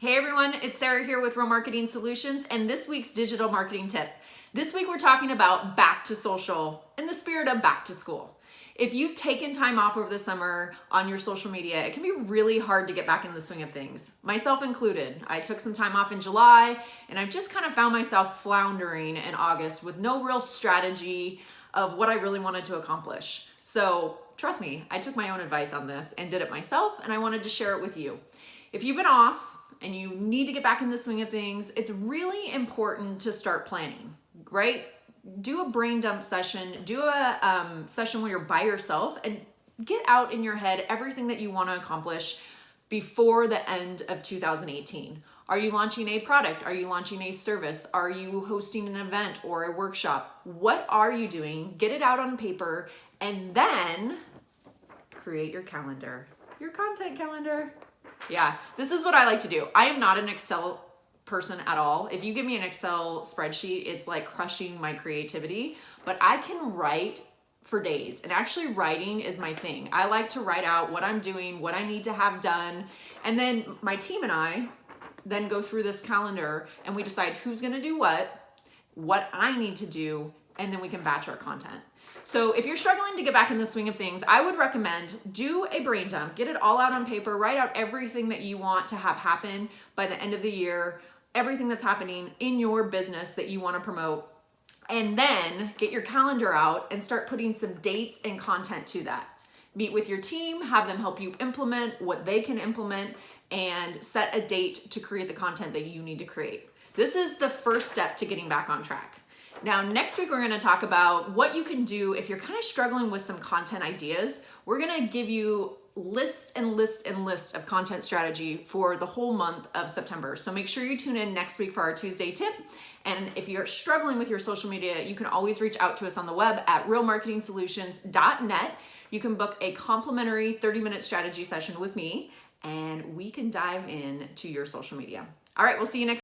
Hey everyone, it's Sarah here with Real Marketing Solutions and this week's digital marketing tip. This week we're talking about back to social in the spirit of back to school. If you've taken time off over the summer on your social media, it can be really hard to get back in the swing of things, myself included. I took some time off in July and I've just kind of found myself floundering in August with no real strategy of what I really wanted to accomplish. So trust me, I took my own advice on this and did it myself, and I wanted to share it with you. If you've been off and you need to get back in the swing of things, it's really important to start planning, right? Do a brain dump session, do a session where you're by yourself and get out in your head everything that you want to accomplish before the end of 2018. Are you launching a product? Are you launching a service? Are you hosting an event or a workshop? What are you doing? Get it out on paper and then create your calendar, your content calendar. Yeah, this is what I like to do. I am not an Excel person at all. If you give me an Excel spreadsheet, it's like crushing my creativity, but I can write for days, and actually writing is my thing. I like to write out what I'm doing, what I need to have done, and then my team and I then go through this calendar and we decide who's gonna do what I need to do, and then we can batch our content. So if you're struggling to get back in the swing of things, I would recommend do a brain dump, get it all out on paper, write out everything that you want to have happen by the end of the year, everything that's happening in your business that you want to promote, and then get your calendar out and start putting some dates and content to that. Meet with your team, have them help you implement what they can implement, and set a date to create the content that you need to create. This is the first step to getting back on track. Now, next week, we're gonna talk about what you can do if you're kind of struggling with some content ideas. We're gonna give you list of content strategy for the whole month of September. So make sure you tune in next week for our Tuesday tip. And if you're struggling with your social media, you can always reach out to us on the web at realmarketingsolutions.net. You can book a complimentary 30-minute strategy session with me, and we can dive in to your social media. All right, we'll see you next